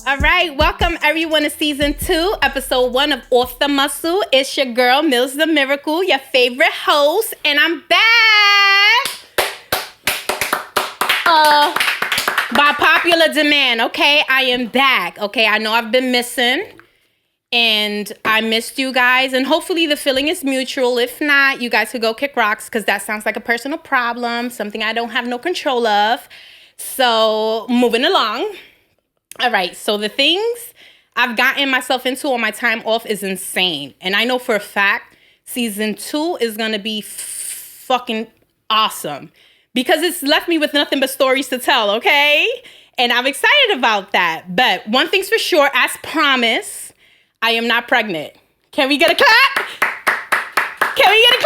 All right, welcome everyone to season 2, episode 1 of Off the Muscle. It's your girl, Milz the Miracle, your favorite host, and I'm back by popular demand, okay? I am back, okay? I know I've been missing, and I missed you guys, and hopefully the feeling is mutual. If not, you guys could go kick rocks, because that sounds like a personal problem, something I don't have no control of. So, moving along. All right, so the things I've gotten myself into on my time off is insane. And I know for a fact season 2 is going to be fucking awesome because it's left me with nothing but stories to tell, okay? And I'm excited about that. But one thing's for sure, as promised, I am not pregnant. Can we get a clap? Can we get a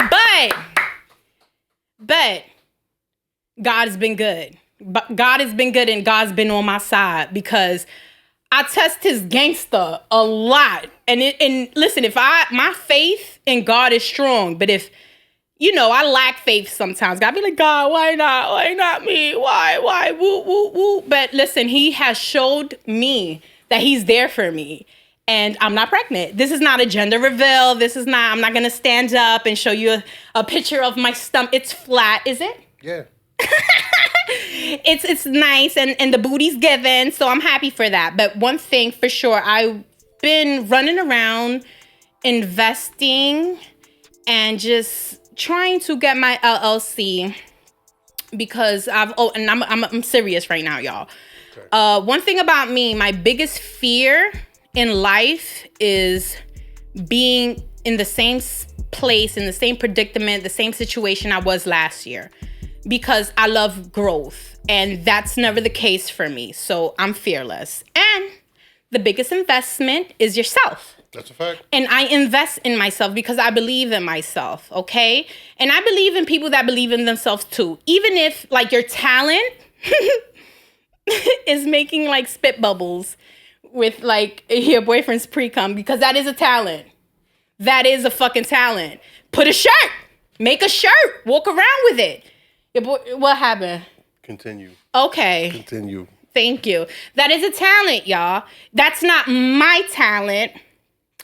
clap? But God has been good. But God has been good and God's been on my side because I test his gangster a lot. And listen, if my faith in God is strong, but if, I lack faith sometimes. God be like, God, why not? Why not me? Why? Woo, woo, woo. But listen, he has showed me that he's there for me. And I'm not pregnant. This is not a gender reveal. I'm not going to stand up and show you a picture of my stomach. It's flat, is it? Yeah. It's nice and the booty's given, so I'm happy for that. But one thing for sure, I've been running around investing and just trying to get my LLC because I'm serious right now, y'all. Okay. One thing about me, my biggest fear in life is being in the same place, in the same predicament, the same situation I was last year. Because I love growth, and that's never the case for me. So I'm fearless. And the biggest investment is yourself. That's a fact. And I invest in myself because I believe in myself, okay? And I believe in people that believe in themselves too. Even if, like, your talent is making, like, spit bubbles with, like, your boyfriend's pre-cum, because that is a talent. That is a fucking talent. Put a shirt. Make a shirt. Walk around with it. What happened? Continue. Okay. Continue. Thank you. That is a talent, y'all. That's not my talent.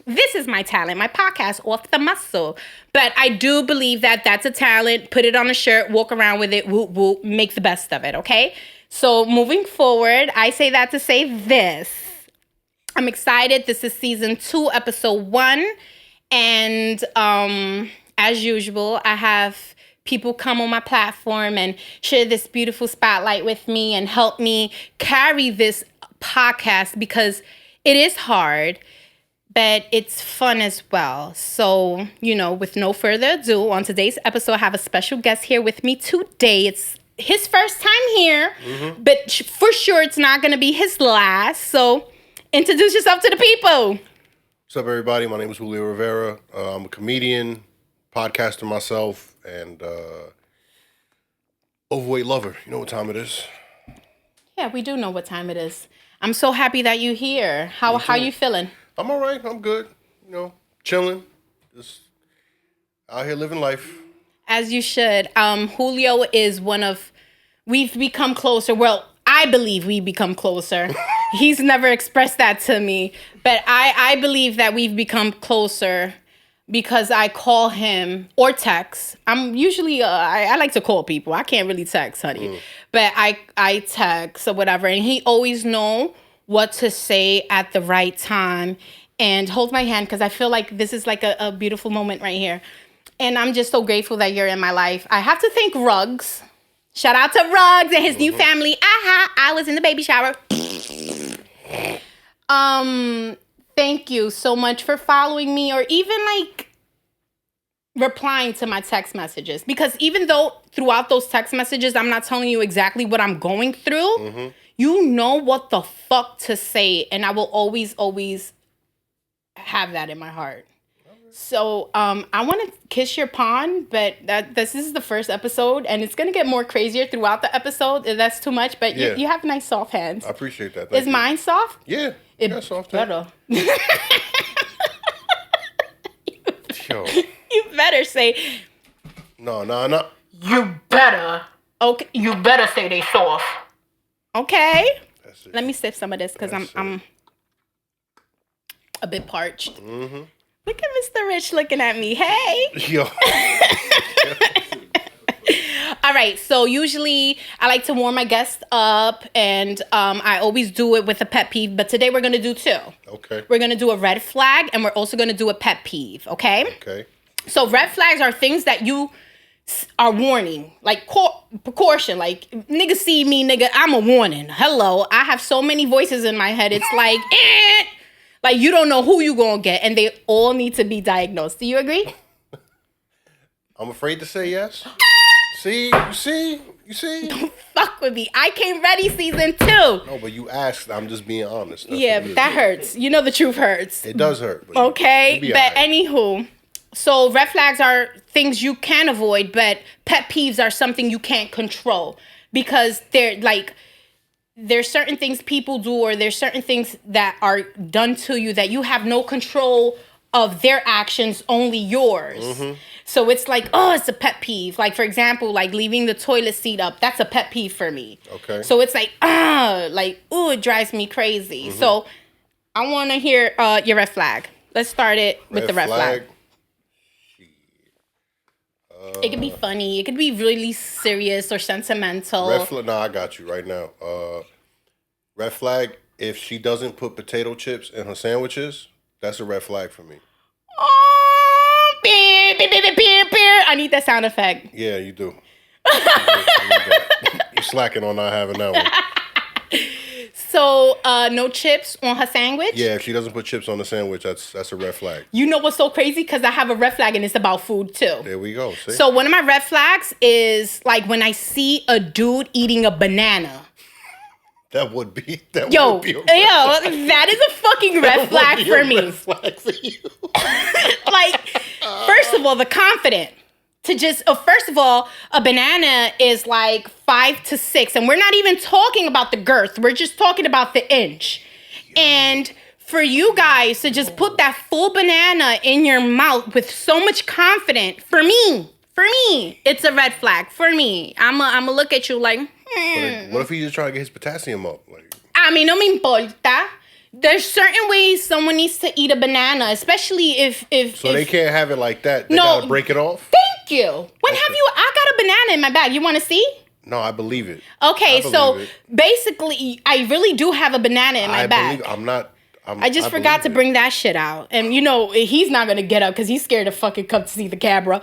This is my talent, my podcast, Off the Muscle. But I do believe that that's a talent. Put it on a shirt, walk around with it, whoop, whoop, make the best of it, okay? So moving forward, I say that to say this. I'm excited. This is season 2, episode 1. And as usual, I have people come on my platform and share this beautiful spotlight with me and help me carry this podcast because it is hard, but it's fun as well. So, with no further ado, on today's episode, I have a special guest here with me today. It's his first time here, but for sure it's not going to be his last. So, introduce yourself to the people. What's up, everybody? My name is Julio Rivera. I'm a comedian, podcaster myself, and overweight lover. You know what time it is? Yeah, we do know what time it is. I'm so happy that you're here. How you feeling? I'm all right. I'm good. Chilling. Just out here living life. As you should. Julio is we've become closer. Well, I believe we become closer. He's never expressed that to me, but I believe that we've become closer because I call him or text. I'm usually, I like to call people. I can't really text, honey. But I text or whatever. And he always know what to say at the right time. And hold my hand because I feel like this is like a beautiful moment right here. And I'm just so grateful that you're in my life. I have to thank Ruggs. Shout out to Ruggs and his new family. I was in the baby shower. Thank you so much for following me or even like replying to my text messages. Because even though throughout those text messages, I'm not telling you exactly what I'm going through. You know what the fuck to say, and I will always, always have that in my heart. So I want to kiss your pawn, but this is the first episode, and it's going to get more crazier throughout the episode. That's too much, but you have nice soft hands. I appreciate that. Thank is you. mine soft? Yeah. It soft hands. Yo. You better say. No. You better. Okay. You better say they soft. Okay. Let me sip some of this because I'm a bit parched. Look at Mr. Rich looking at me. Hey. Yo. All right. So usually I like to warm my guests up, and I always do it with a pet peeve. But today we're gonna do two. Okay. We're gonna do a red flag, and we're also gonna do a pet peeve. Okay. Okay. So red flags are things that you are warning, like precaution. Like nigga see me, nigga, I'm a warning. Hello. I have so many voices in my head. It's like. Like, you don't know who you gonna get, and they all need to be diagnosed. Do you agree? I'm afraid to say yes. See? You see? Don't fuck with me. I came ready season 2. No, but you asked. I'm just being honest. That's that hurts. You know the truth hurts. It does hurt. But okay? But right. Anywho, so red flags are things you can avoid, but pet peeves are something you can't control. Because they're like... There's certain things people do, or there's certain things that are done to you that you have no control of their actions, only yours. So it's like, it's a pet peeve. Like, for example, like leaving the toilet seat up. That's a pet peeve for me. Okay. So it's like, it drives me crazy. So I want to hear your red flag. Let's start it with the red flag. It could be funny. It could be really serious or sentimental. Red flag. No, I got you right now. Red flag. If she doesn't put potato chips in her sandwiches, that's a red flag for me. Oh, beer, beer, beer, beer, beer. I need that sound effect. Yeah, you do. You're slacking on not having that one. So, no chips on her sandwich? Yeah, if she doesn't put chips on the sandwich, that's a red flag. You know what's so crazy? Because I have a red flag and it's about food too. There we go. See? So one of my red flags is like when I see a dude eating a banana. That would be a red that is a fucking red flag for me. Red flag for you. Like, first of all, the confident. First of all, a banana is like 5 to 6. And we're not even talking about the girth. We're just talking about the inch. And for you guys to just put that full banana in your mouth with so much confidence, for me, it's a red flag. For me, I'm a look at you like, What if he's just trying to get his potassium up? Like, I mean, no me importa. There's certain ways someone needs to eat a banana, especially if So they can't have it like that. They gotta break it off? Thank you. I got a banana in my bag. You want to see? No, I believe it. Okay, basically, I really do have a banana in my bag. I just forgot to bring that shit out. And, he's not going to get up because he's scared to fucking come to see the camera.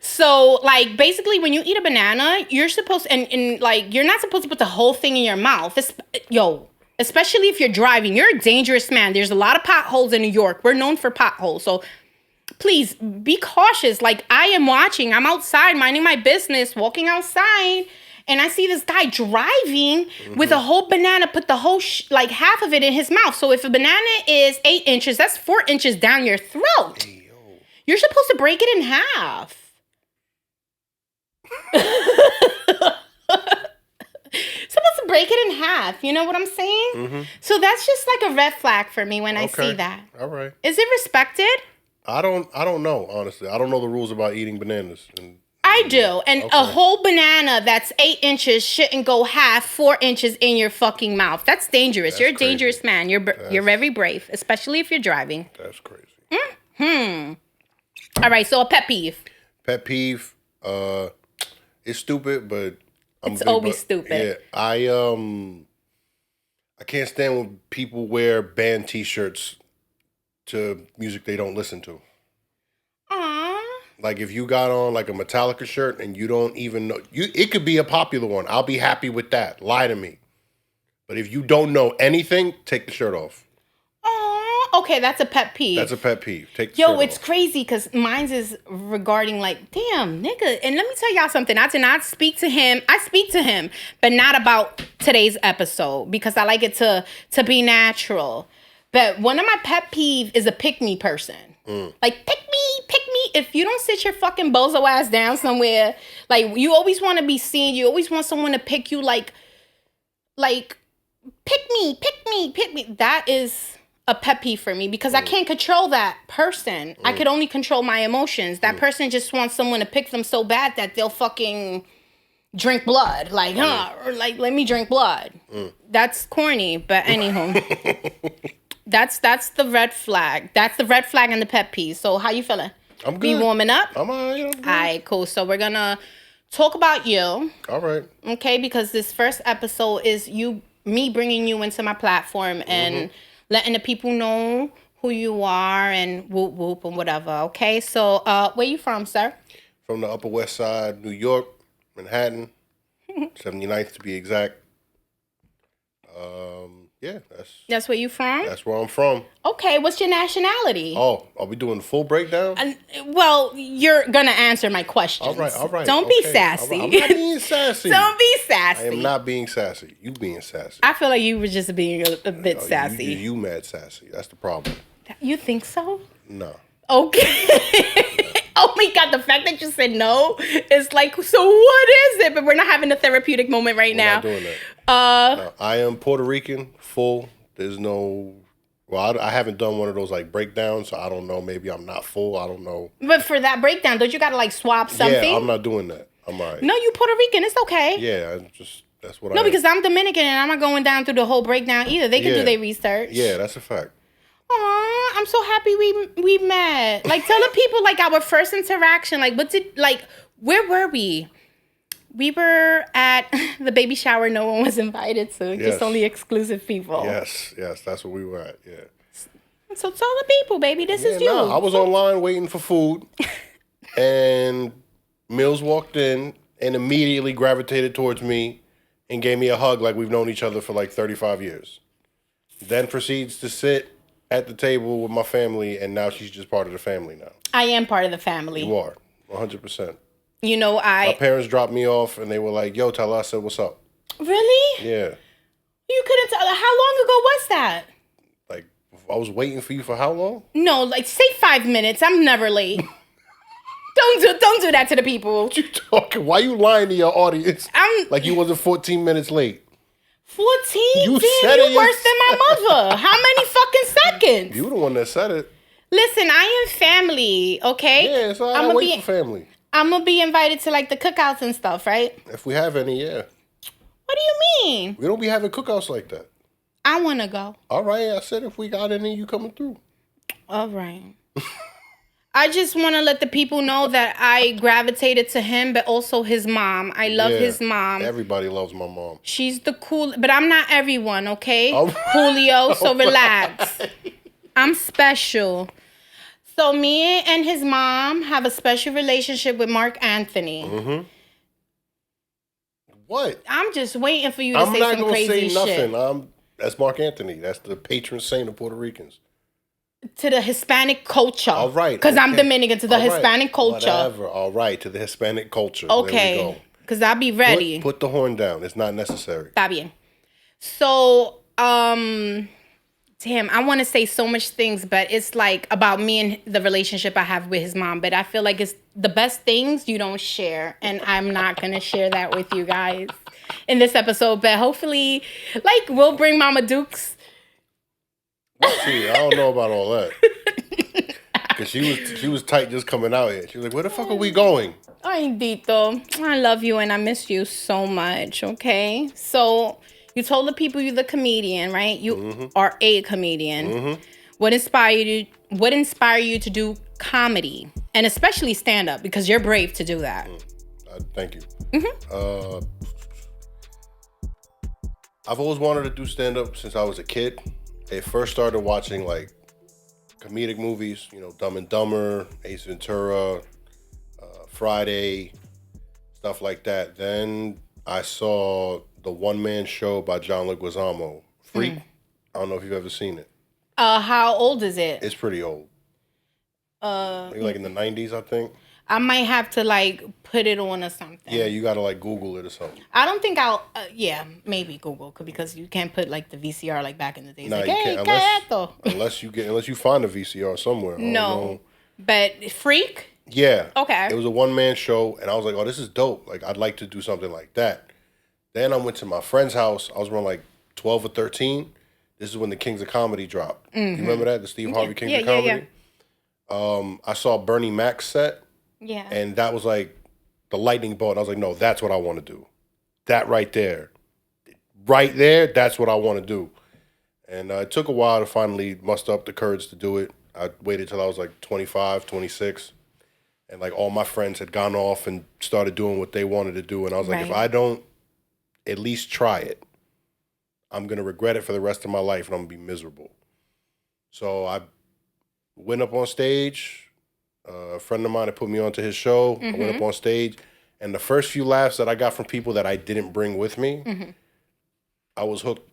So, like, basically, when you eat a banana, you're supposed you're not supposed to put the whole thing in your mouth. Especially if you're driving. You're a dangerous man. There's a lot of potholes in New York. We're known for potholes. So, please be cautious. Like, I'm outside minding my business, walking outside, and I see this guy driving with a whole banana, put the whole, half of it in his mouth. So if a banana is 8 inches, that's 4 inches down your throat. Hey, you're supposed to break it in half. Supposed to break it in half. You know what I'm saying? So that's just like a red flag for me when I see that. All right. Is it respected? I don't know, honestly. I don't know the rules about eating bananas. I do. And a whole banana that's 8 inches shouldn't go 4 inches in your fucking mouth. That's dangerous. You're a dangerous man. You're very brave, especially if you're driving. That's crazy. All right, so a pet peeve. Pet peeve, it's stupid, but it's always stupid. Yeah, I can't stand when people wear band T-shirts to music they don't listen to. Aww. Like if you got on like a Metallica shirt and you don't even know, it could be a popular one. I'll be happy with that. Lie to me. But if you don't know anything, take the shirt off. Aww. Okay, that's a pet peeve. That's a pet peeve. Take the Yo, shirt it's off. crazy because mine's is regarding like, damn, nigga. And let me tell y'all something. I did not speak to him. I speak to him, but not about today's episode because I like it to be natural. But one of my pet peeve is a pick me person. Like, pick me. If you don't sit your fucking bozo ass down somewhere, like, you always want to be seen. You always want someone to pick you like, pick me. That is a pet peeve for me because I can't control that person. I could only control my emotions. That person just wants someone to pick them so bad that they'll fucking drink blood. Like, or like, let me drink blood. That's corny, but anywho. That's the red flag. That's the red flag and the pet peeve. So how you feeling? I'm good. Be warming up? I'm all right. All right, cool. So we're going to talk about you. All right. Okay, because this first episode is me bringing you into my platform and letting the people know who you are and whoop whoop and whatever. Okay, so where you from, sir? From the Upper West Side, New York, Manhattan, 79th to be exact. Yeah, That's where you from? that's where I'm from. Okay, what's your nationality? Oh, are we doing the full breakdown? Well, you're gonna answer my questions. All right. Don't be sassy. All right. I'm not being sassy. Don't be sassy. I am not being sassy. You being sassy. I feel like you were just being a bit sassy. You mad sassy. That's the problem. You think so? No. Okay. Oh my God, the fact that you said no is like, so what is it? But we're not having a therapeutic moment right now. Not doing that. No, I am Puerto Rican, full. There's no... Well, I haven't done one of those like breakdowns, so I don't know. Maybe I'm not full. I don't know. But for that breakdown, don't you gotta like swap something? Yeah, I'm not doing that. I'm all right. No, you Puerto Rican. It's okay. Yeah, that's what I No, am. because I'm Dominican and I'm not going down through the whole breakdown either. They can do their research. Yeah, that's a fact. Aw, I'm so happy we met. Like, tell the people like our first interaction. Like, where were we? We were at the baby shower no one was invited to. Yes. Just only exclusive people. Yes, that's where we were at. Yeah. So tell the people, baby, this is you. I was online waiting for food, and Milz walked in and immediately gravitated towards me and gave me a hug like we've known each other for like 35 years. Then proceeds to sit at the table with my family, and now she's just part of the family now. I am part of the family. You are, 100%. You know, My parents dropped me off, and they were like, yo, tell us, I said, what's up? Really? Yeah. You couldn't tell. How long ago was that? Like, I was waiting for you for how long? No, like, say 5 minutes. I'm never late. Don't do that to the people. What you talking? Why you lying to your audience? I'm like you wasn't 14 minutes late. 14? You Damn, said you it worse than my mother. How many fucking seconds? You the one that said it. Listen, I am family, okay? Yeah, so I wait for family. I'm gonna be invited to like the cookouts and stuff, right? If we have any, yeah. What do you mean? We don't be having cookouts like that. I wanna go. All right, I said if we got any, you coming through. All right. I just want to let the people know that I gravitated to him, but also his mom. I love his mom. Everybody loves my mom. She's the cool, but I'm not everyone, okay? Julio, so relax. I'm special. So me and his mom have a special relationship with Mark Anthony. Mm-hmm. What? I'm just waiting for you to say some crazy shit. I'm not going to say nothing. That's Mark Anthony. That's the patron saint of Puerto Ricans. To the Hispanic culture. All right. Because I'm Dominican. To the Hispanic culture. Whatever. All right. To the Hispanic culture. Okay. There we go. Because I'll be ready. Put the horn down. It's not necessary. Está bien. So, damn, I want to say so much things, but it's like about me and the relationship I have with his mom. But I feel like it's the best things you don't share. And I'm not going to share that with you guys in this episode. But hopefully, like, we'll bring Mama Dukes. Let's see. I don't know about all that. Because she was tight just coming out here. She was like, where the fuck are we going? Ay, Dito, I love you and I miss you so much, okay? So, you told the people you're the comedian, right? You are a comedian. Mm-hmm. What inspired you to do comedy? And especially stand-up, because you're brave to do that. Thank you. Mm-hmm. I've always wanted to do stand-up since I was a kid. I first started watching, like, comedic movies, you know, Dumb and Dumber, Ace Ventura, Friday, stuff like that. Then I saw the one-man show by John Leguizamo, Freak. I don't know if you've ever seen it. How old is it? It's pretty old. Maybe like in the 90s, I think. I might have to like put it on or something. Yeah, you gotta like Google it or something. I don't think I'll. Yeah, maybe Google because you can't put like the VCR like back in the days. No, like, you hey, can't unless you find a VCR somewhere. No, but Freak. Yeah. Okay. It was a one-man show, and I was like, oh, this is dope. Like, I'd like to do something like that. Then I went to my friend's house. I was around like 12 or 13. This is when the Kings of Comedy dropped. You remember that? The Steve Harvey Kings of Comedy? Yeah. I saw Bernie Mac's set. Yeah. And that was like the lightning bolt. I was like, no, that's what I want to do. That right there. Right there, that's what I want to do. And it took a while to finally muster up the courage to do it. I waited till I was like 25, 26. And like all my friends had gone off and started doing what they wanted to do. And I was like, if I don't at least try it, I'm going to regret it for the rest of my life and I'm going to be miserable. So I went up on stage. A friend of mine had put me onto his show. I went up on stage. And the first few laughs that I got from people that I didn't bring with me, I was hooked.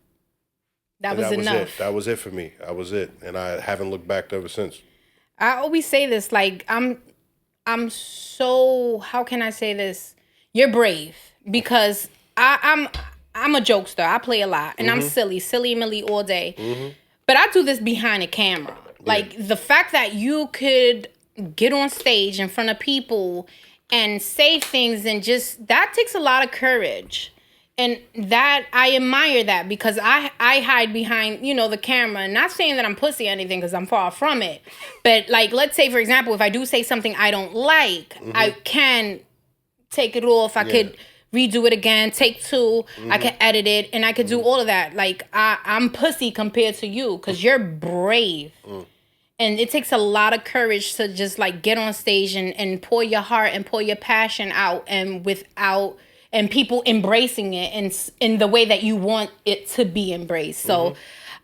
That was enough. That was it for me. That was it. And I haven't looked back ever since. I always say this, like, I'm so, how can I say this? You're brave because I'm a jokester. I play a lot and I'm silly Millie all day. But I do this behind a camera. Like the fact that you could get on stage in front of people and say things and just, that takes a lot of courage. And that, I admire that because I hide behind, the camera. And not saying that I'm pussy or anything because I'm far from it. But like, let's say, for example, if I do say something I don't like, I can take it off. I could redo it again, take two. I can edit it and I could do all of that. Like, I'm pussy compared to you because you're brave. And it takes a lot of courage to just like get on stage and pour your heart and pour your passion out and without... and people embracing it in the way that you want it to be embraced. So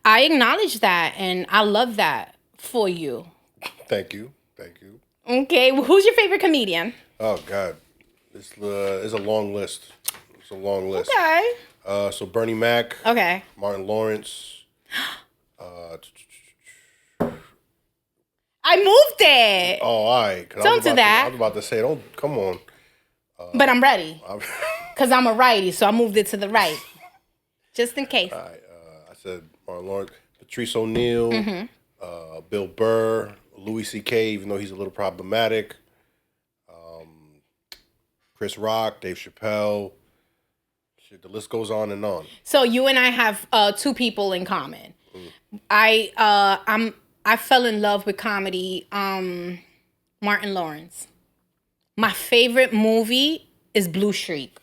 I acknowledge that, and I love that for you. Thank you. Thank you. Okay, well, who's your favorite comedian? Oh, God. It's a long list. It's a long list. Okay. So Bernie Mac. Okay. Martin Lawrence. I moved it. Oh, all right. Don't do that. I was about to say, come on. But I'm ready. Because I'm a righty, so I moved it to the right. Just in case. All right. I said Martin Lawrence, Patrice O'Neal, Bill Burr, Louis C.K., even though he's a little problematic. Chris Rock, Dave Chappelle. Shit, the list goes on and on. So you and I have two people in common. I fell in love with comedy. Martin Lawrence. My favorite movie is Blue Streak.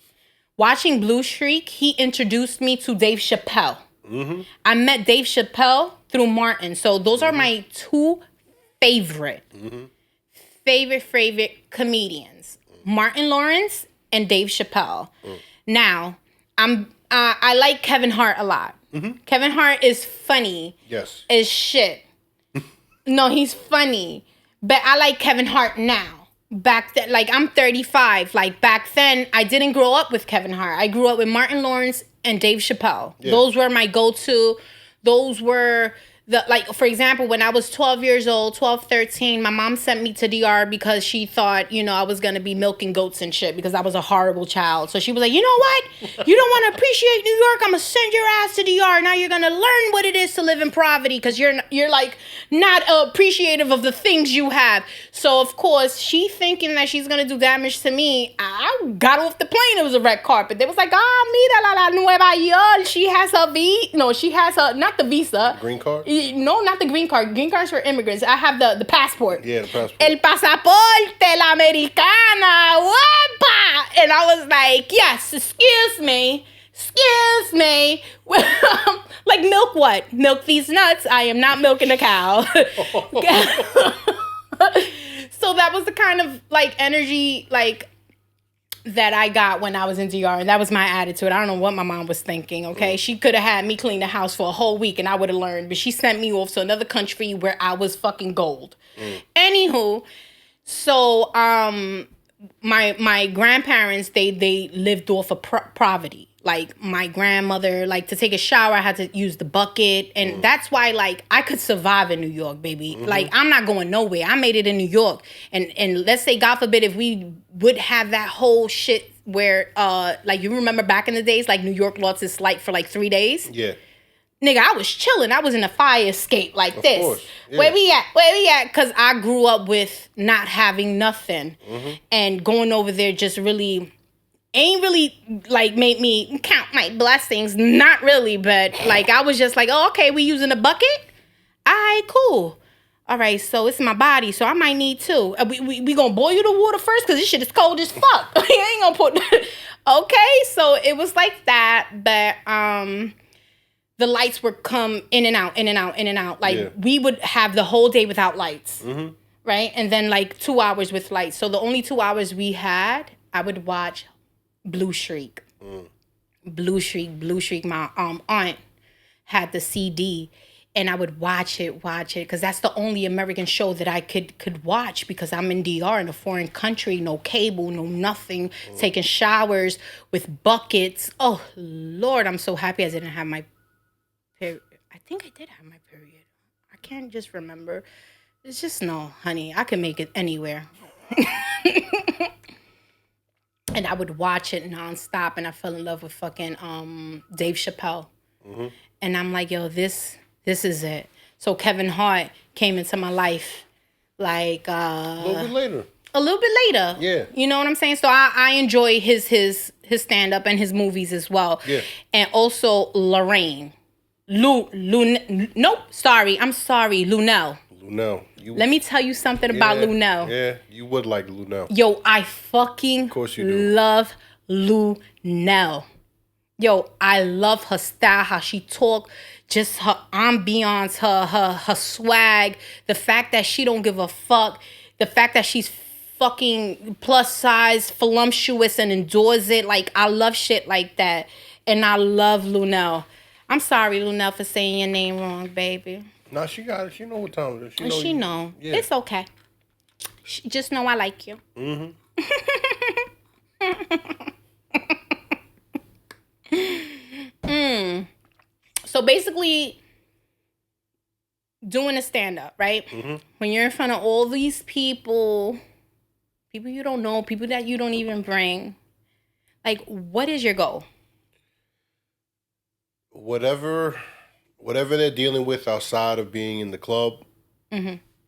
Watching Blue Streak, he introduced me to Dave Chappelle. I met Dave Chappelle through Martin. So those are my two favorite comedians. Martin Lawrence and Dave Chappelle. Now, I like Kevin Hart a lot. Kevin Hart is funny. Yes. As shit. No, he's funny. But I like Kevin Hart now. Back then, like, I'm 35. Like, back then, I didn't grow up with Kevin Hart. I grew up with Martin Lawrence and Dave Chappelle. Yeah. Those were my go-to. Those were for example, when I was 12 years old, 12, 13, my mom sent me to DR because she thought, I was going to be milking goats and shit because I was a horrible child. So she was like, you know what? You don't want to appreciate New York? I'm going to send your ass to DR. Now you're going to learn what it is to live in poverty because you're like not appreciative of the things you have. So, of course, she thinking that she's going to do damage to me. I got off the plane. It was a red carpet. They was like, mira la Nueva York. She has her, not the visa. Green card? No, not the green card. Green card's for immigrants. I have the passport. Yeah, the passport. El pasaporte, la americana. Wepa! And I was like, yes, excuse me. Like, milk what? Milk these nuts. I am not milking a cow. So that was the kind of, like, energy, like, that I got when I was in DR, and that was my attitude. I don't know what my mom was thinking, okay? She could have had me clean the house for a whole week, and I would have learned, but she sent me off to another country where I was fucking gold. Anywho, so my grandparents, they lived off of poverty. like my grandmother, like to take a shower, I had to use the bucket. And that's why like I could survive in New York, baby. Like I'm not going nowhere. I made it in New York. And let's say, God forbid, if we would have that whole shit where like you remember back in the days, like New York lost its light for like 3 days. Yeah. Nigga, I was chilling. I was in a fire escape like Of this. course, yeah. Where we at? Where we at? Because I grew up with not having nothing. And going over there just really ain't really like made me count my blessings. Not really, but like I was just like, oh, okay, we using a bucket? All right, cool. All right, so it's my body, so I might need two. We gonna boil the water first? Because this shit is cold as fuck. I ain't gonna put... Okay, so it was like that, but... the lights would come in and out, in and out, in and out. Like, we would have the whole day without lights, right? And then, like, 2 hours with lights. So the only 2 hours we had, I would watch Blue Streak. Blue Streak. My aunt had the CD, and I would watch it, because that's the only American show that I could watch, because I'm in DR, in a foreign country, no cable, no nothing, taking showers with buckets. Oh, Lord, I'm so happy I didn't have my... I think I did have my period. I can't just remember. It's just no, honey. I can make it anywhere. And I would watch it nonstop, and I fell in love with fucking Dave Chappelle. And I'm like, yo, this is it. So Kevin Hart came into my life like A little bit later. A little bit later. Yeah. You know what I'm saying? So I enjoy his stand-up and his movies as well. Yeah. And also Lorraine. I'm sorry, Lunel. Lunel. Let me tell you something about Lunel. Yeah, you would like Lunel. Yo, I fucking Of course you do. love Lunel. Yo, I love her style, how she talk, just her ambiance, her swag, the fact that she don't give a fuck, the fact that she's fucking plus size, voluptuous, and endures it. Like, I love shit like that. And I love Lunel. I'm sorry, Lunel, for saying your name wrong, baby. No, she got it. She know what time it is. She know. Yeah. It's okay. Just know I like you. So basically, doing a stand-up, right? When you're in front of all these people you don't know, people that you don't even bring, like, what is your goal? Whatever they're dealing with outside of being in the club,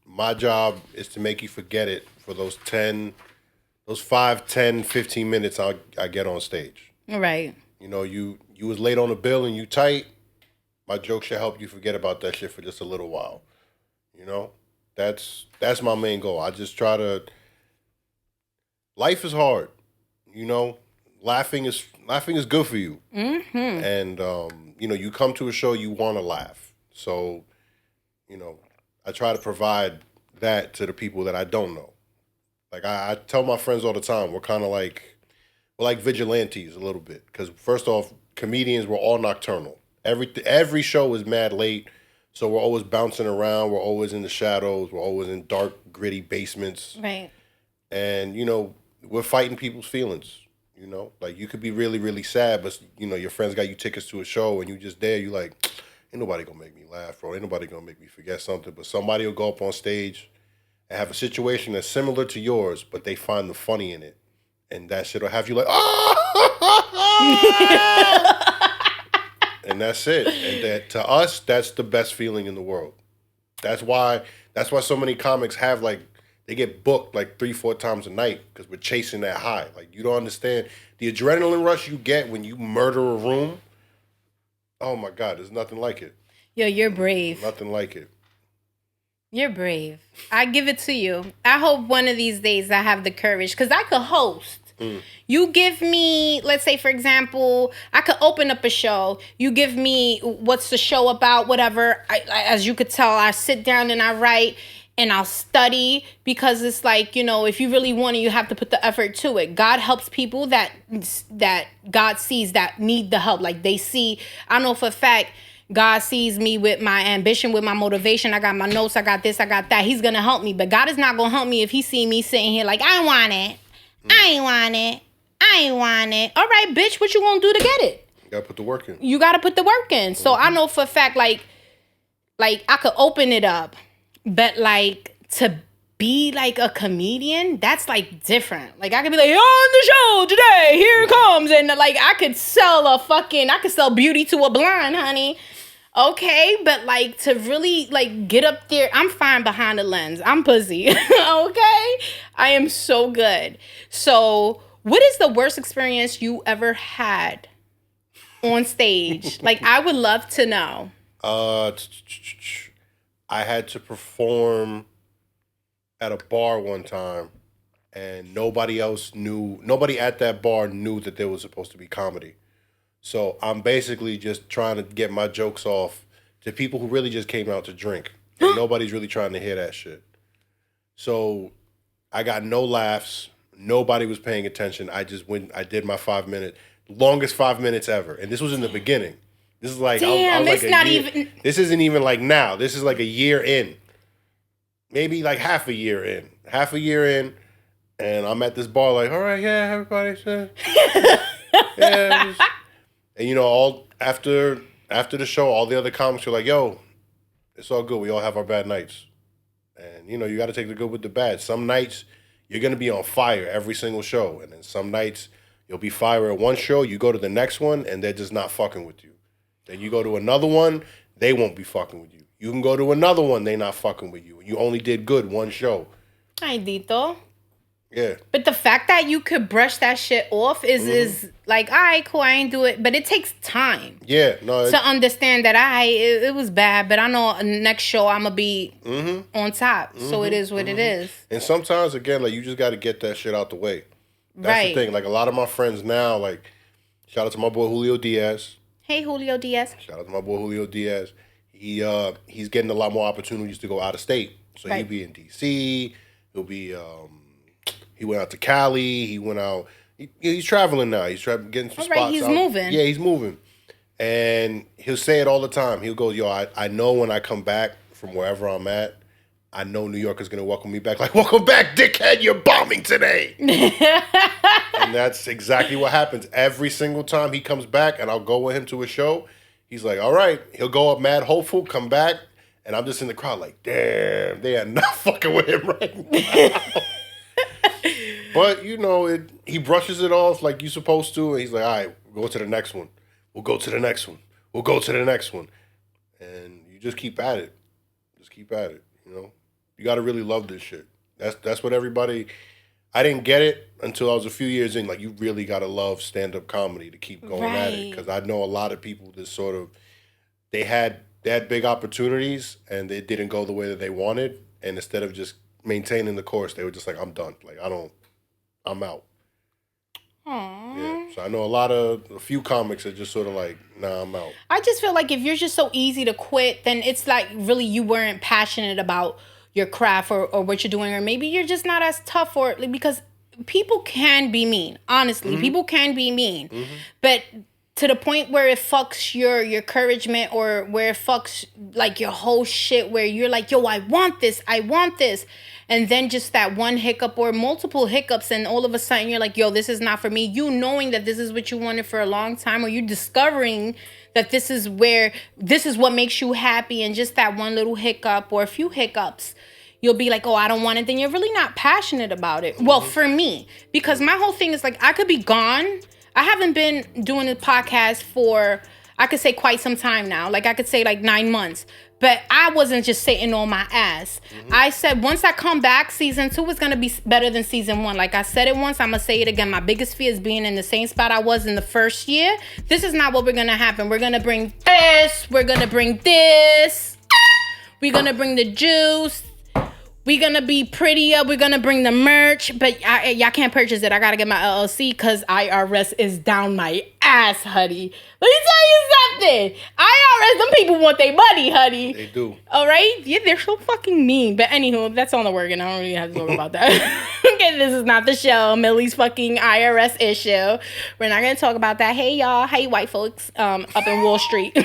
my job is to make you forget it for those 5, 10, 15 minutes I get on stage. Right. You know, you was late on a bill and you tight. My joke should help you forget about that shit for just a little while. You know? That's my main goal. I just try to... Life is hard. You know? Laughing is good for you. And, you know, you come to a show, you want to laugh. So, you know, I try to provide that to the people that I don't know. Like, I tell my friends all the time, we're like vigilantes a little bit. Because, first off, comedians, we're all nocturnal. Every show is mad late, so we're always bouncing around. We're always in the shadows. We're always in dark, gritty basements. Right. And, you know, we're fighting people's feelings. You know, like, you could be really, really sad, but, you know, your friends got you tickets to a show and you just there. You like, ain't nobody gonna make me laugh, bro. Ain't nobody gonna make me forget something. But somebody will go up on stage and have a situation that's similar to yours, but they find the funny in it. And that shit will have you like, ah! And that's it. And that, to us, that's the best feeling in the world. That's why so many comics have, like, they get booked like 3-4 times a night because we're chasing that high. Like, you don't understand the adrenaline rush you get when you murder a room. Oh my God, there's nothing like it. Yo, you're brave. Nothing like it. You're brave. I give it to you. I hope one of these days I have the courage, because I could host. You give me, let's say, for example, I could open up a show. You give me what's the show about, whatever. As you could tell, I sit down and I write and I'll study, because it's like, you know, if you really want it, you have to put the effort to it. God helps people that God sees that need the help. Like, they see, I know for a fact, God sees me with my ambition, with my motivation. I got my notes. I got this. I got that. He's going to help me. But God is not going to help me if he see me sitting here like, I want it. I ain't want it. I ain't want it. All right, bitch, what you gonna do to get it? You gotta put the work in. You got to put the work in. So I know for a fact, like I could open it up, but like to be like a comedian, that's like different. Like I could be like, on the show today, here it comes. And like I could sell beauty to a blind, honey. Okay, but like to really like get up there, I'm fine behind the lens. I'm pussy. Okay? I am so good. So what is the worst experience you ever had on stage? Like I would love to know. I had to perform at a bar one time, and nobody at that bar knew that there was supposed to be comedy. So I'm basically just trying to get my jokes off to people who really just came out to drink. And nobody's really trying to hear that shit. So I got no laughs. Nobody was paying attention. I just went, I did my 5 minute, longest 5 minutes ever. And this was in the beginning. This is like, I was like it's not even. This isn't even like now. This is like a year in. Maybe like half a year in. And I'm at this bar like, all right, yeah, everybody said. Yeah. And you know, all after the show, all the other comics were like, yo, it's all good. We all have our bad nights. And you know, you got to take the good with the bad. Some nights you're going to be on fire every single show. And then some nights you'll be fire at one show, you go to the next one, and they're just not fucking with you. Then you go to another one, they won't be fucking with you. You can go to another one, they not fucking with you. You only did good one show. Ay, Dito. Yeah. But the fact that you could brush that shit off is like, all right, cool, I ain't do it. But it takes time. Yeah. No. To understand that it was bad, but I know next show I'm going to be on top. So it is what it is. And sometimes, again, like you just got to get that shit out the way. That's the thing. Like a lot of my friends now, like, shout out to my boy Julio Diaz. Hey, Julio Diaz. Shout out to my boy Julio Diaz. He's getting a lot more opportunities to go out of state. So he'll be in D.C. He'll be... He went out to Cali. He went out. He's traveling now. He's getting some spots. Right, he's moving. Yeah, he's moving. And he'll say it all the time. He'll go, yo, I know when I come back from wherever I'm at, I know New York is going to welcome me back. Like, welcome back, dickhead. You're bombing today. And that's exactly what happens. Every single time he comes back and I'll go with him to a show, he's like, all right. He'll go up mad hopeful, come back. And I'm just in the crowd like, damn, they are not fucking with him right now. But, you know, he brushes it off like you're supposed to. And he's like, all right, we'll go to the next one. We'll go to the next one. We'll go to the next one. And you just keep at it. Just keep at it, you know. You got to really love this shit. That's what everybody... I didn't get it until I was a few years in. Like, you really got to love stand-up comedy to keep going at it. Because I know a lot of people that sort of... They had big opportunities and it didn't go the way that they wanted. And instead of just maintaining the course, they were just like, I'm done. Like, I'm out. Aww. Yeah. So I know a few comics are just sort of like, nah, I'm out. I just feel like if you're just so easy to quit, then it's like really you weren't passionate about your craft or what you're doing, or maybe you're just not as tough for it, because people can be mean. Honestly, people can be mean. But to the point where it fucks your encouragement, or where it fucks like your whole shit, where you're like, yo, I want this. And then just that one hiccup or multiple hiccups, and all of a sudden you're like, yo, this is not for me. You knowing that this is what you wanted for a long time, or you discovering that this is what makes you happy, and just that one little hiccup or a few hiccups, you'll be like, oh, I don't want it. Then you're really not passionate about it. Well, for me, because my whole thing is like, I could be gone. I haven't been doing a podcast for, I could say, quite some time now. Like, I could say like 9 months. But I wasn't just sitting on my ass. I said, once I come back, season 2 is going to be better than season 1. Like I said it once, I'm going to say it again. My biggest fear is being in the same spot I was in the first year. This is not what we're going to happen. We're going to bring this. We're going to bring this. We're going to bring the juice. We're going to be prettier. We're going to bring the merch. But y'all can't purchase it. I got to get my LLC because IRS is down my ass, honey. Let me tell you something. IRS, them people want their money, honey. They do. All right? Yeah, they're so fucking mean. But anywho, that's on the work, and I don't really have to talk about that. Okay, this is not the show. Millie's fucking IRS issue. We're not going to talk about that. Hey, y'all. Hey, white folks up in Wall Street.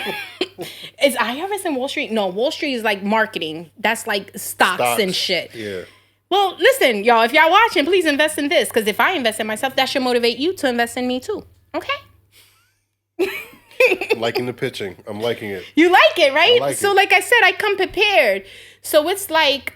Is IRS in Wall Street? No, Wall Street is like marketing. That's like stocks and shit. Yeah. Well, listen, y'all. If y'all watching, please invest in this. Because if I invest in myself, that should motivate you to invest in me too. Okay? I'm liking the pitching. I'm liking it. You like it, right? I like so it. like I said, I come prepared. So it's like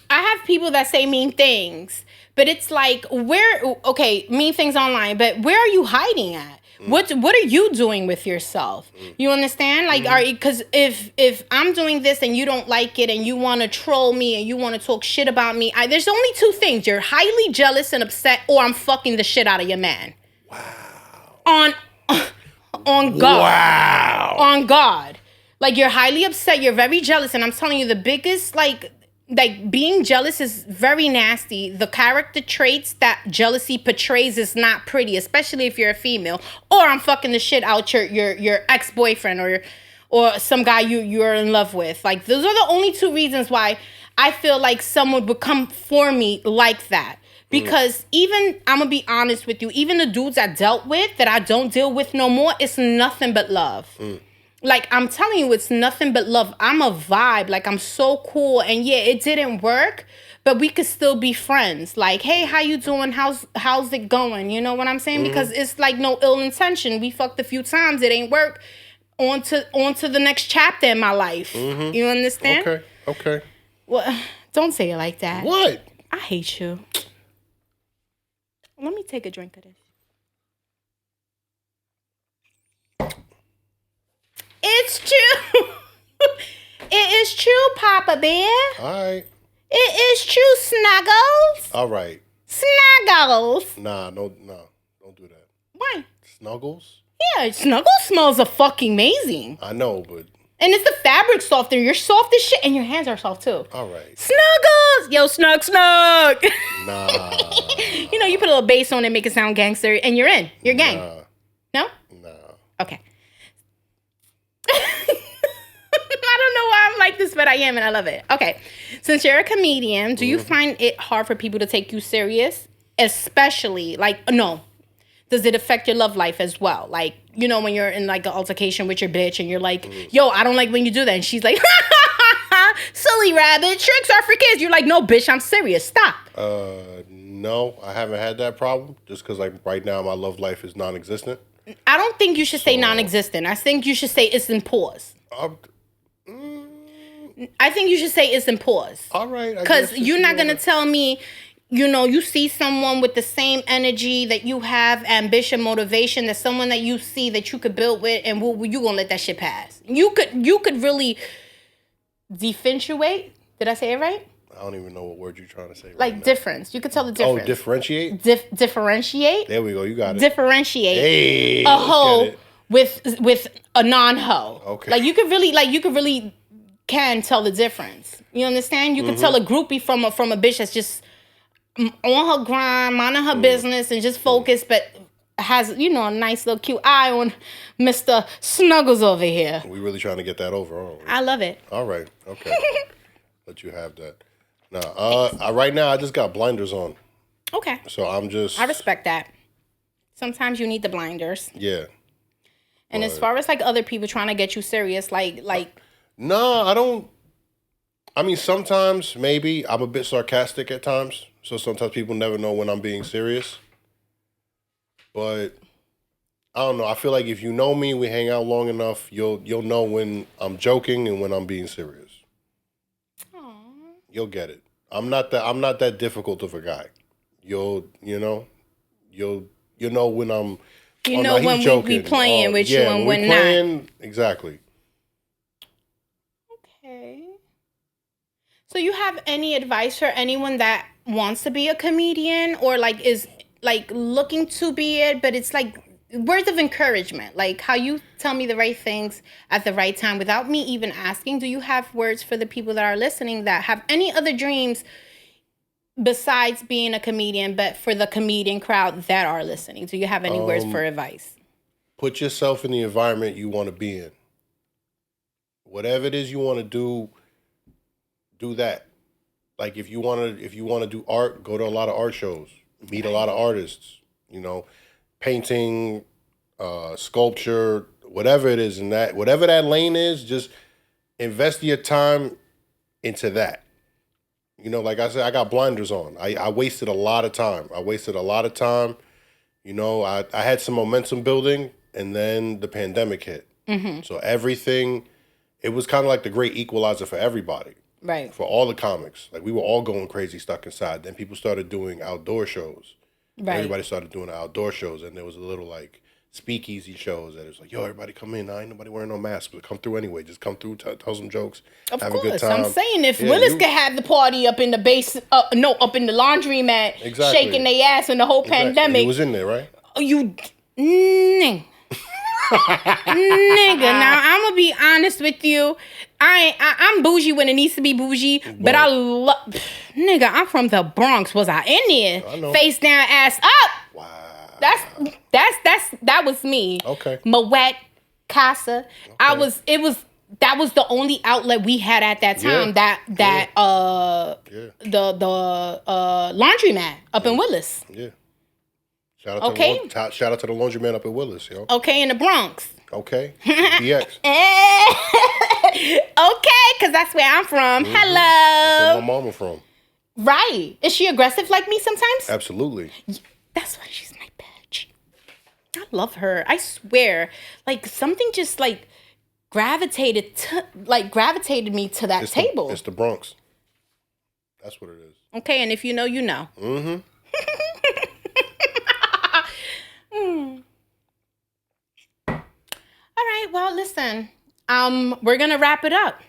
I have people that say mean things, but it's like mean things online, but where are you hiding at? What are you doing with yourself? You understand? Like, because if I'm doing this and you don't like it and you want to troll me and you want to talk shit about me, there's only two things: you're highly jealous and upset, or I'm fucking the shit out of your man. Wow. On God. Wow. On God. Like, you're highly upset. You're very jealous, and I'm telling you, the biggest like being jealous is very nasty. The character traits that jealousy portrays is not pretty, especially if you're a female. Or I'm fucking the shit out your ex-boyfriend or some guy you're in love with. Like, those are the only two reasons why I feel like someone would come for me like that. Because even, I'm going to be honest with you, even the dudes I dealt with that I don't deal with no more, it's nothing but love. Like, I'm telling you, it's nothing but love. I'm a vibe. Like, I'm so cool. And yeah, it didn't work, but we could still be friends. Like, hey, how you doing? How's it going? You know what I'm saying? Because it's like no ill intention. We fucked a few times. It ain't work. On to the next chapter in my life. You understand? Okay. Well, don't say it like that. What? I hate you. Let me take a drink of this. It's true. It is true, Papa Bear. All right. It is true, Snuggles. All right. Snuggles. Nah, no, don't do that. Why? Snuggles? Yeah, Snuggles smells fucking amazing. I know, but... And it's the fabric softener. You're soft as shit, and your hands are soft, too. All right. Snuggles! Yo, snug. Nah. You know, you put a little bass on it, make it sound gangster, and you're in. You're gang. No? Nah. Okay. I don't know why I'm like this, but I am, and I love it. Okay. Since you're a comedian, do you find it hard for people to take you serious? Especially, does it affect your love life as well? Like, you know, when you're in like an altercation with your bitch and you're like, yo, I don't like when you do that. And she's like, silly rabbit, tricks are for kids. You're like, no, bitch, I'm serious. Stop. No, I haven't had that problem. Just because like right now my love life is non-existent. I don't think you should say non-existent. I think you should say it's in pause. I think you should say it's in pause. All right. Because you're not going to tell me, you know, you see someone with the same energy that you have, ambition, motivation, that someone that you see that you could build with, and you going to let that shit pass. You could really differentiate. Did I say it right? I don't even know what word you're trying to say. Like right difference. You could tell the difference. Oh, differentiate? Differentiate. There we go. You got it. Differentiate a hoe with a non-hoe. Okay. Like you could really can tell the difference. You understand? You could tell a groupie from a bitch that's just on her grind, minding her business, and just focused, but has, you know, a nice little cute eye on Mr. Snuggles over here. We really trying to get that over, aren't we? I love it. All right. Okay. Let you have that. Nah, right now I just got blinders on. Okay. So I respect that. Sometimes you need the blinders. Yeah. And as far as like other people trying to get you serious, like no, I don't. I mean, sometimes maybe I'm a bit sarcastic at times. So sometimes people never know when I'm being serious. But I don't know. I feel like if you know me, we hang out long enough, you'll know when I'm joking and when I'm being serious. Aww. You'll get it. I'm not that difficult of a guy. You'll know when I'm. You know when we be playing with you and when not. Exactly. Okay. So you have any advice for anyone that wants to be a comedian or like is like looking to be it, but it's like words of encouragement, like how you tell me the right things at the right time without me even asking? Do you have words for the people that are listening that have any other dreams besides being a comedian, but for the comedian crowd that are listening? Do you have any words for advice? Put yourself in the environment you want to be in. Whatever it is you want to do that. Like if you want to do art, go to a lot of art shows, meet a lot of artists, you know, painting, sculpture, whatever it is, whatever that lane is, just invest your time into that. You know, like I said, I got blinders on. I wasted a lot of time. You know, I had some momentum building, and then the pandemic hit. So everything, it was kind of like the great equalizer for everybody. Right. For all the comics. Like, we were all going crazy stuck inside. Then people started doing outdoor shows. Right. Everybody started doing outdoor shows, and there was a little, like, speakeasy shows that it was like, yo, everybody come in. Ain't nobody wearing no mask, but come through anyway. Just come through, tell some jokes, of have course. a good time. I'm saying if Willis could have the party up in the base, up in the laundromat, shaking their ass in the whole pandemic. He was in there, right? You, nigga. Now I'm gonna be honest with you. I'm bougie when it needs to be bougie, but I love, nigga. I'm from the Bronx. Was I in there? I know. Face down, ass up. Wow. That was me. Okay. Moet, Casa. Okay. That was the only outlet we had at that time. Yeah. The laundromat up in Willis. Yeah. Shout out to the laundromat up in Willis, yo. Okay, in the Bronx. Okay. BX. Okay, because that's where I'm from. Hello. That's where my mama from. Right. Is she aggressive like me sometimes? Absolutely. That's why she's my bitch. I love her. I swear. Like, something just, like, gravitated me to that table. It's the Bronx. That's what it is. Okay, and if you know, you know. Mm-hmm. All right, well, listen. We're gonna wrap it up.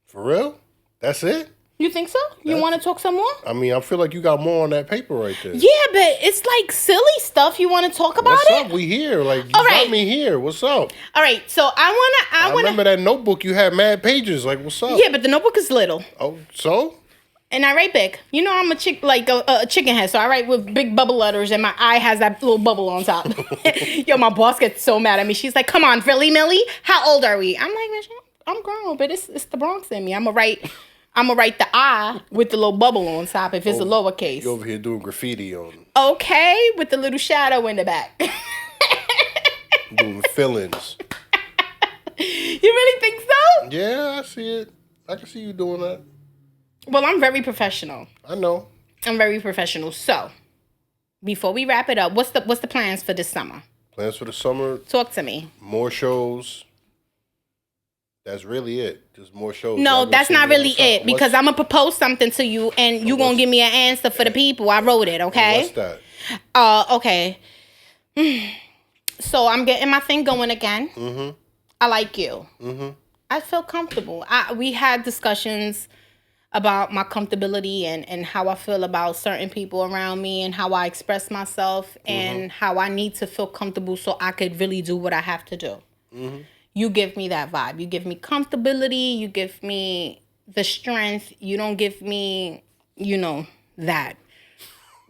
For real? That's it? You think so? You want to talk some more? I mean, I feel like you got more on that paper right there. Yeah, but it's like silly stuff. You want to talk about What's it? up? We here. Like, you got me here. What's up? All right, so I remember that notebook. You had mad pages. Like, what's up? Yeah, but the notebook is little. Oh, so? And I write big. You know I'm a chicken head, so I write with big bubble letters, and my eye has that little bubble on top. Yo, my boss gets so mad at me. She's like, "Come on, Philly Millie, how old are we?" I'm like, "Bitch, I'm grown, but it's the Bronx in me. I'm gonna write the I with the little bubble on top if it's a lowercase." You over here doing graffiti on. Okay, with the little shadow in the back. Doing fillings. You really think so? Yeah, I see it. I can see you doing that. Well, I'm very professional. I know. I'm very professional. So, before we wrap it up, what's the plans for this summer? Plans for the summer? Talk to me. More shows. That's really it. Just more shows. No, that's not really it. Because I'm going to propose something to you, and you going to give me an answer for the people. I wrote it, okay? What's that? Okay. So, I'm getting my thing going again. Mm-hmm. I like you. Mm-hmm. I feel comfortable. We had discussions about my comfortability and how I feel about certain people around me and how I express myself and how I need to feel comfortable so I could really do what I have to do. Mm-hmm. You give me that vibe. You give me comfortability. You give me the strength. You don't give me, that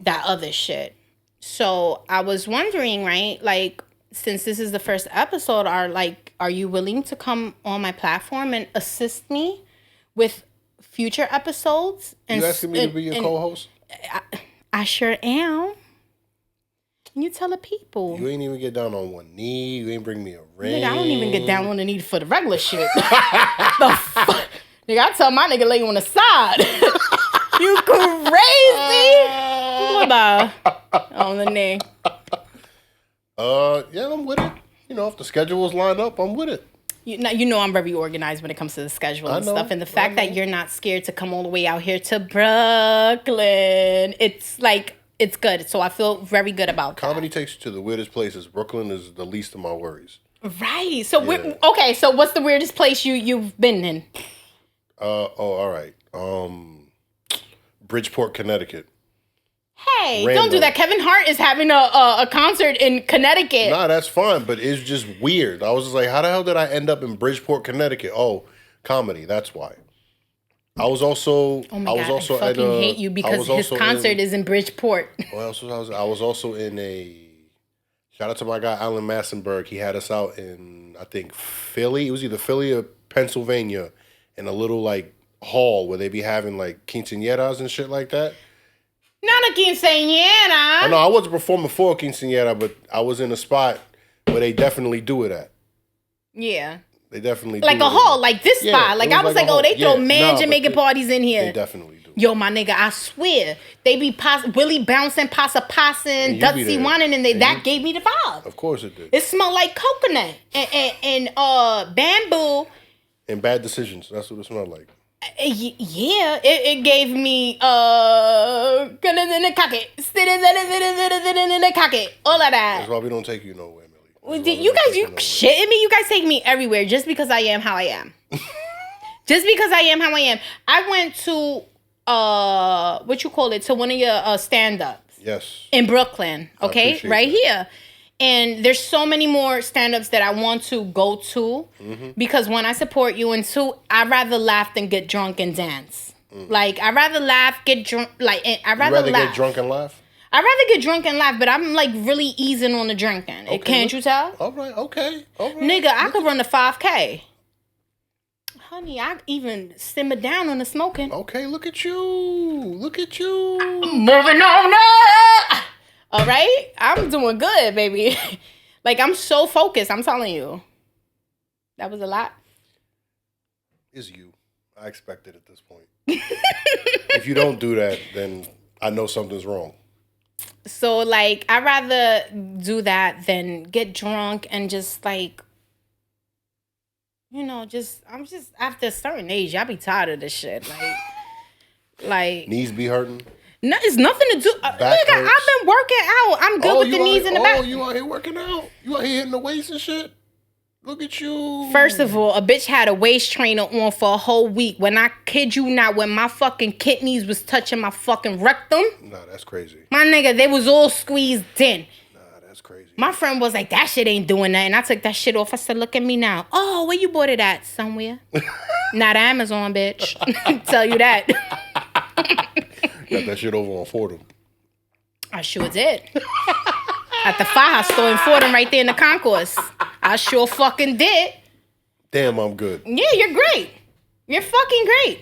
other shit. So I was wondering, right, like, since this is the first episode, are you willing to come on my platform and assist me with future episodes? You asking me to be your co-host? I sure am. You tell the people. You ain't even get down on one knee. You ain't bring me a ring. Nigga, I don't even get down on the knee for the regular shit. The fuck? Nigga, I tell my nigga lay on the side. You crazy? What about on the knee? Yeah, I'm with it. If the schedules line up, I'm with it. You know I'm very organized when it comes to the schedule and stuff. And the fact that you're not scared to come all the way out here to Brooklyn, it's like, it's good. So I feel very good about that. Comedy takes you to the weirdest places. Brooklyn is the least of my worries. Right. So, okay, so what's the weirdest place you've been in? All right. Bridgeport, Connecticut. Hey, Random. Don't do that. Kevin Hart is having a concert in Connecticut. Nah, that's fine, but it's just weird. I was just like, how the hell did I end up in Bridgeport, Connecticut? Oh, comedy. That's why. I was also. Oh my God, I fucking hate you because his concert is in Bridgeport. Well, I was also in a. Shout out to my guy Alan Massenberg. He had us out in, I think, Philly. It was either Philly or Pennsylvania, in a little like hall where they be having like quinceañeras and shit like that. Not a quinceañera. No, I wasn't performing for a quinceañera, but I was in a spot where they definitely do it at. Yeah. They definitely like do a hall, like this spot. Like I was like, oh, they throw mad Jamaican parties in here. They definitely do. Yo, my nigga, I swear. They be Willie bouncing, passing, Dutsy whining, and that gave me the vibe. Of course it did. It smelled like coconut and bamboo. And bad decisions. That's what it smelled like. Yeah, it gave me all of that. That's why we don't take you nowhere, Millie. You shitting me? You guys take me everywhere just because I am how I am. Just because I am how I am. I went to to one of your stand-ups. Yes. In Brooklyn, okay? Right here. And there's so many more stand-ups that I want to go to because one, I support you, and two, I'd rather laugh than get drunk and dance. Like, I'd rather laugh, get drunk, I'd rather laugh. Get drunk and laugh? I'd rather get drunk and laugh, but I'm, like, really easing on the drinking. Okay. Can't you tell? All right, okay. Nigga, I could run the 5K. Honey, I even simmer down on the smoking. Okay, look at you. Look at you. Moving on up. All right? I'm doing good, baby. Like, I'm so focused. I'm telling you. That was a lot. It's you. I expect it at this point. If you don't do that, then I know something's wrong. So, like, I'd rather do that than get drunk and just, like, you know, I'm just, after a certain age, I be tired of this shit. Like. Knees be hurting? No, it's nothing to do. Nigga, I've been working out. I'm good with the knees and the back. Oh, you out here working out? You out here hitting the weights and shit? Look at you. First of all, a bitch had a waist trainer on for a whole week. When I kid you not, when my fucking kidneys was touching my fucking rectum. Nah, that's crazy. My nigga, they was all squeezed in. Nah, that's crazy. My friend was like, that shit ain't doing nothing. I took that shit off. I said, look at me now. Oh, where you bought it at? Somewhere. Not Amazon, bitch. Tell you that. Got that shit over on Fordham. I sure did. At the Faja store in Fordham right there in the concourse. I sure fucking did. Damn, I'm good. Yeah, you're great. You're fucking great.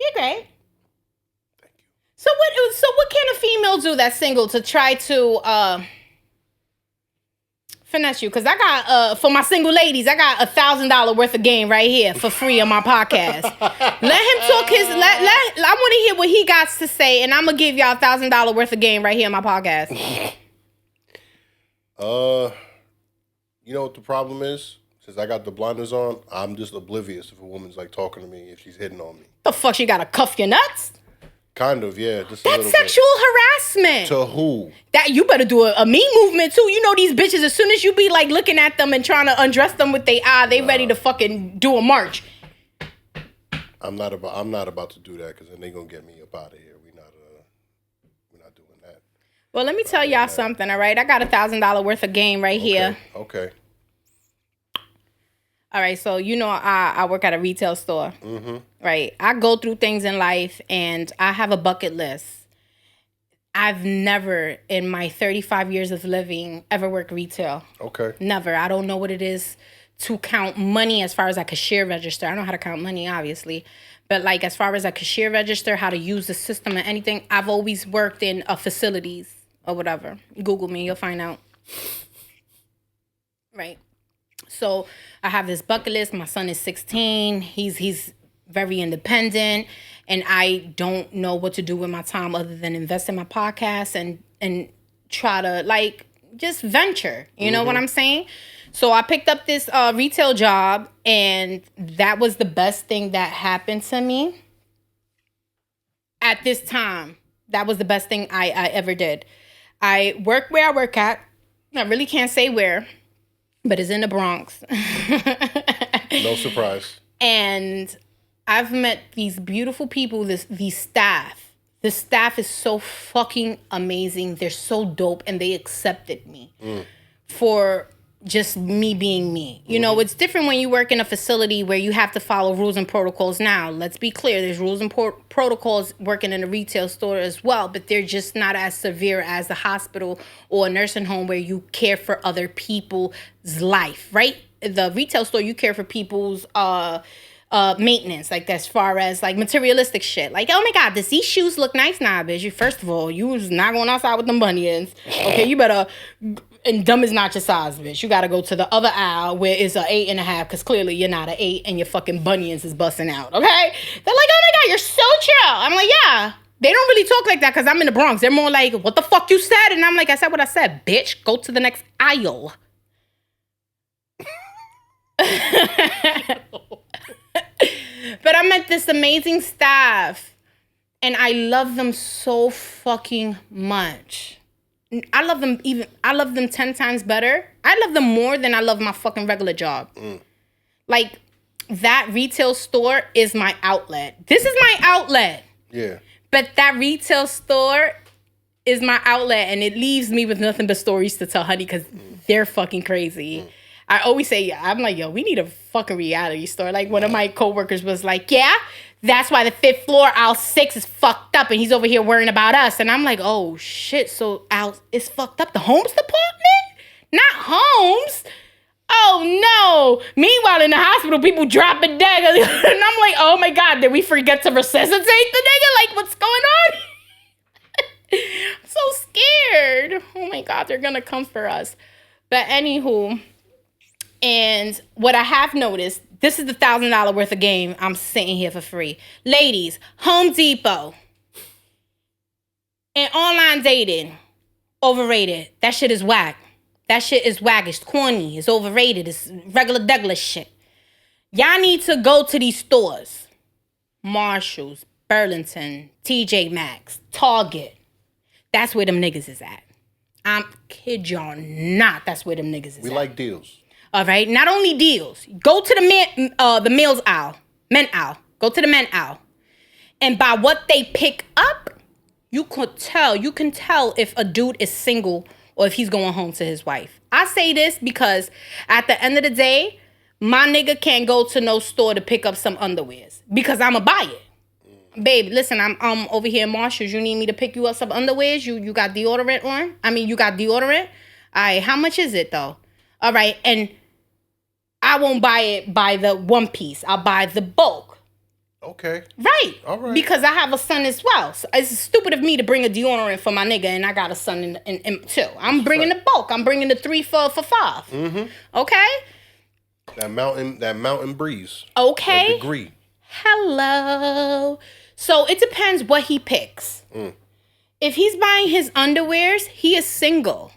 You're great. Thank you. So what can a female do that's single to try to finesse you? Because I got for my single ladies, I got $1,000 worth of game right here for free on my podcast. Let him talk his. I want to hear what he got to say, and I'm gonna give y'all $1,000 worth of game right here on my podcast. You know what the problem is? Since I got the blinders on, I'm just oblivious if a woman's like talking to me, if she's hitting on me. The fuck, she gotta cuff your nuts? Kind of, yeah. Just That's sexual harassment. To who? That you better do a me movement too. You know these bitches, as soon as you be like looking at them and trying to undress them with their eye, they ready to fucking do a march. I'm not about to do that because then they gonna get me up out of here. We're not doing that. Well, let me tell y'all something, all right? I got $1,000 worth of game right here. Okay. All right, so you know I work at a retail store, right? I go through things in life, and I have a bucket list. I've never, in my 35 years of living, ever worked retail. Okay. Never. I don't know what it is to count money as far as a cashier register. I know how to count money, obviously. But, like, as far as a cashier register, how to use the system and anything, I've always worked in facilities or whatever. Google me, you'll find out. Right. So I have this bucket list. My son is 16. He's very independent, and I don't know what to do with my time other than invest in my podcast and try to like just venture. You know what I'm saying? So I picked up this retail job, and that was the best thing that happened to me at this time. That was the best thing I ever did. I work where I work at. I really can't say where, but it's in the Bronx. No surprise. And I've met these beautiful people, these staff. The staff is so fucking amazing. They're so dope, and they accepted me for just me being me. You know, it's different when you work in a facility where you have to follow rules and protocols. Now, let's be clear. There's rules and protocols working in a retail store as well, but they're just not as severe as a hospital or a nursing home where you care for other people's life, right? The retail store, you care for people's maintenance, like as far as like materialistic shit. Like, oh my God, does these shoes look nice? Nah, bitch. First of all, you was not going outside with them bunions. Okay, you better And dumb is not your size, bitch. You gotta go to the other aisle where it's an 8.5, because clearly you're not an 8 and your fucking bunions is busting out, okay? They're like, oh my God, you're so chill. I'm like, yeah. They don't really talk like that because I'm in the Bronx. They're more like, what the fuck you said? And I'm like, I said what I said, bitch. Go to the next aisle. But I met this amazing staff and I love them so fucking much. I love them 10 times better. I love them more than I love my fucking regular job. Like, that retail store is my outlet. This is my outlet. Yeah. But that retail store is my outlet, and it leaves me with nothing but stories to tell, honey, because they're fucking crazy. I always say, I'm like, yo, we need a fucking reality store. Like, one of my coworkers was like, yeah, that's why the 5th floor, aisle 6 is fucked up, and he's over here worrying about us. And I'm like, oh, shit, so aisle is fucked up? The Homes department? Not Homes. Oh, no. Meanwhile, in the hospital, people dropping dead. And I'm like, oh, my God, did we forget to resuscitate the nigga? Like, what's going on? I'm so scared. Oh, my God, they're going to come for us. But anywho, and what I have noticed, this is the $1,000 worth of game I'm sitting here for free. Ladies, Home Depot and online dating, overrated. That shit is whack. That shit is whack. It's corny. It's overrated. It's regular Douglas shit. Y'all need to go to these stores. Marshalls, Burlington, TJ Maxx, Target. That's where them niggas is at. I'm kid y'all not. That's where them niggas is at. We like deals. All right? Not only deals. Go to the Milz aisle. Men aisle. Go to the men aisle. And by what they pick up, you can tell if a dude is single or if he's going home to his wife. I say this because at the end of the day, my nigga can't go to no store to pick up some underwears because I'ma buy it. Babe, listen, I'm over here in Marshalls. You need me to pick you up some underwears? You got deodorant on? You got deodorant? All right, how much is it though? All right, and I won't buy it by the one piece. I'll buy the bulk. Okay. Right. All right. Because I have a son as well. So it's stupid of me to bring a deodorant for my nigga, and I got a son in too. I'm bringing the bulk. I'm bringing the 3 for $5. Mm-hmm. Okay. That mountain breeze. Okay. That degree. Hello. So it depends what he picks. If he's buying his underwears, he is single.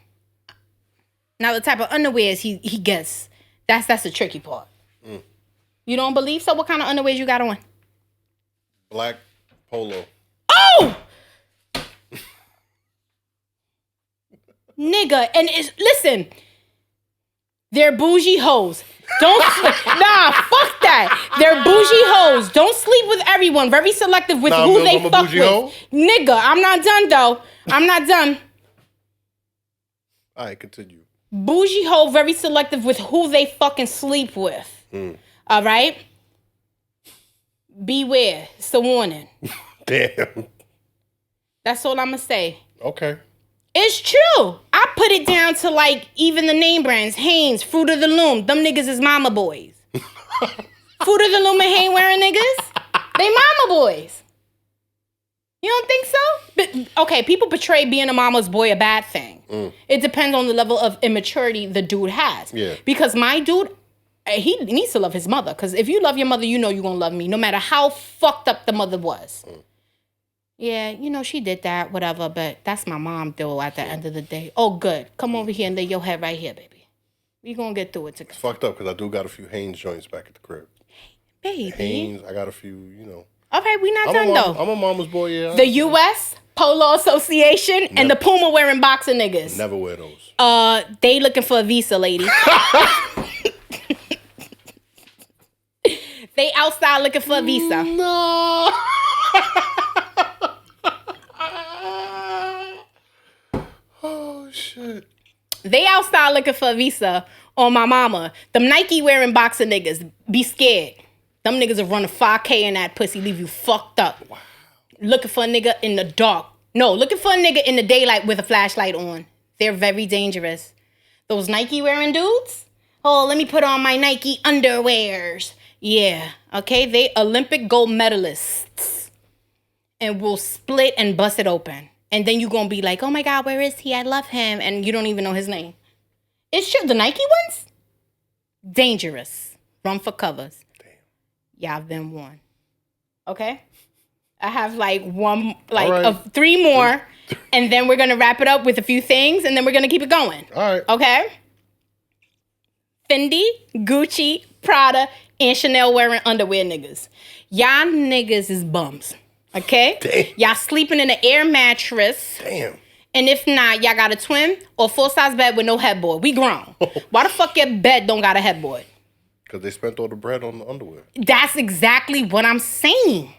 Now the type of underwears he gets, that's the tricky part. You don't believe so? What kind of underwears you got on? Black polo. Oh! Nigga, and listen, they're bougie hoes. Don't nah, fuck that. They're bougie hoes. Don't sleep with everyone. Very selective with who they fuck with. Hoe? Nigga, I'm not done though. I'm not done. All right, continue. Bougie hoe, very selective with who they fucking sleep with. All right? Beware. It's a warning. Damn. That's all I'm going to say. Okay. It's true. I put it down to like even the name brands. Hanes, Fruit of the Loom. Them niggas is mama boys. Fruit of the Loom and Hanes wearing niggas? They mama boys. You don't think so? But, okay, people portray being a mama's boy a bad thing. It depends on the level of immaturity the dude has. Yeah. Because my dude, he needs to love his mother. Because if you love your mother, you know you're going to love me. No matter how fucked up the mother was. Yeah, she did that, whatever. But that's my mom, though, at the end of the day. Oh, good. Come over here and lay your head right here, baby. We going to get through it together. It's fucked up because I do got a few Hanes joints back at the crib. Baby. Hanes, I got a few, All right, we not done, though. I'm a mama's boy, yeah. The U.S. Polo Association and the Puma wearing boxer niggas. Never wear those. They looking for a visa, lady. They outside looking for a visa. No. Oh, shit. They outside looking for a visa on my mama. Them Nike wearing boxer niggas, be scared. Them niggas will run a 5K in that pussy, leave you fucked up. Wow. Looking for a nigga in the dark. No, looking for a nigga in the daylight with a flashlight on. They're very dangerous. Those Nike wearing dudes? Oh, let me put on my Nike underwears. Yeah, okay? They Olympic gold medalists. And will split and bust it open. And then you gonna be like, oh my God, where is he? I love him. And you don't even know his name. It's true. The Nike ones? Dangerous. Run for covers. Damn. Y'all been one. Okay? I have like one, like right. 3 more, and then we're going to wrap it up with a few things, and then we're going to keep it going. All right. Okay? Fendi, Gucci, Prada, and Chanel wearing underwear niggas. Y'all niggas is bums. Okay? Damn. Y'all sleeping in an air mattress. Damn. And if not, y'all got a twin or full-size bed with no headboard. We grown. Why the fuck your bed don't got a headboard? Because they spent all the bread on the underwear. That's exactly what I'm saying.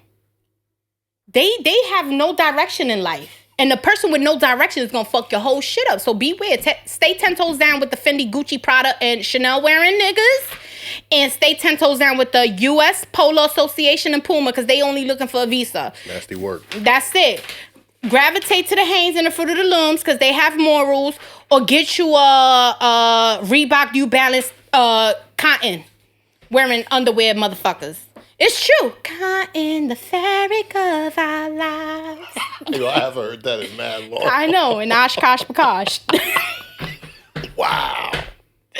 They have no direction in life. And the person with no direction is going to fuck your whole shit up. So beware. Stay 10 toes down with the Fendi, Gucci, Prada, and Chanel wearing niggas. And stay 10 toes down with the U.S. Polo Association and Puma because they only looking for a visa. Nasty work. That's it. Gravitate to the Hanes and the Fruit of the Looms because they have morals. Or get you a Reebok New Balance cotton wearing underwear motherfuckers. It's true. Cotton, the fabric of our lives. Yo, I haven't heard that in mad long. I know. In Oshkosh Bakosh. Wow.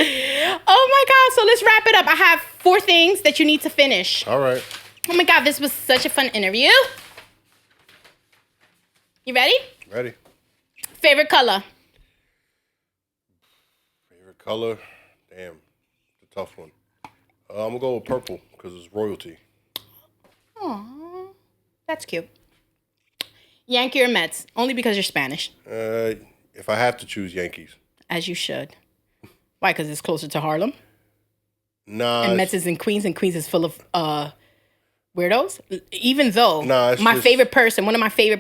Oh my God. So let's wrap it up. I have 4 things that you need to finish. All right. Oh my God. This was such a fun interview. You ready? Ready. Favorite color? Favorite color? Damn. It's a tough one. I'm going to go with purple because it's royalty. Aw. That's cute. Yankee or Mets? Only because you're Spanish. If I have to choose, Yankees. As you should. Why? Because it's closer to Harlem? Nah. And Mets is in Queens, and Queens is full of weirdos? Even though one of my favorite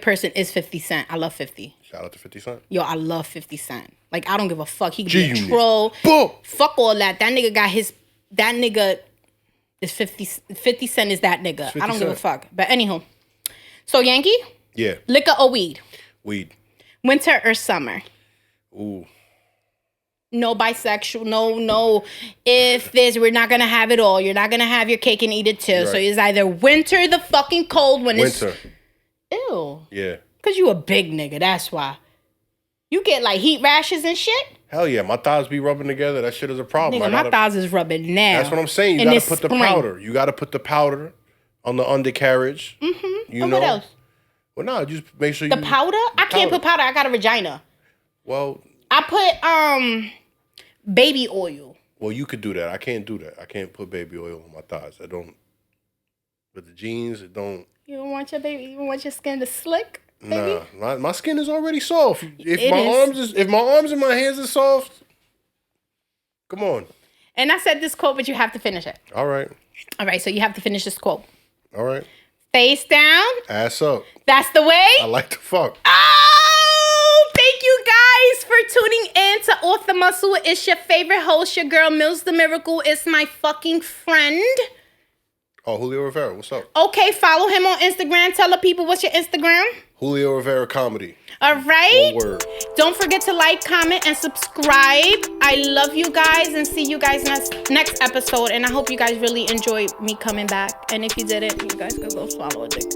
person is 50 Cent. I love 50. Shout out to 50 Cent. Yo, I love 50 Cent. Like, I don't give a fuck. He could be a troll. Boom. Fuck all that. That nigga is 50. 50 Cent is that nigga. I don't give a fuck. But anywho. So, Yankee? Yeah. Liquor or weed? Weed. Winter or summer? Ooh. No bisexual. No. We're not going to have it all. You're not going to have your cake and eat it too. Right. So, it's either winter, the fucking cold when Winter. Ew. Yeah. Because you a big nigga. That's why. You get like heat rashes and shit? Hell yeah. My thighs be rubbing together. That shit is a problem. Nigga, my thighs is rubbing now. That's what I'm saying. You got to put the powder. You got to put the powder on the undercarriage. Mm-hmm. You know? What else? Well, no, just make sure the powder? I can't put powder. I got a vagina. Well, I put baby oil. Well, you could do that. I can't do that. I can't put baby oil on my thighs. I don't. With the jeans, it don't. You don't want your baby. You don't want your skin to slick. Baby? Nah, my skin is already soft. If my arms and my hands are soft, come on. And I said this quote, but you have to finish it. All right. So you have to finish this quote. All right. Face down. Ass up. That's the way. I like to fuck. Oh, thank you guys for tuning in to Off the Muscle. It's your favorite host, your girl, Milz the Miracle. It's my fucking friend. Oh, Julio Rivera. What's up? Okay, follow him on Instagram. Tell the people what's your Instagram. Julio Rivera Comedy. All right. One word. Don't forget to like, comment, and subscribe. I love you guys and see you guys next episode. And I hope you guys really enjoyed me coming back. And if you didn't, you guys can go swallow a dick.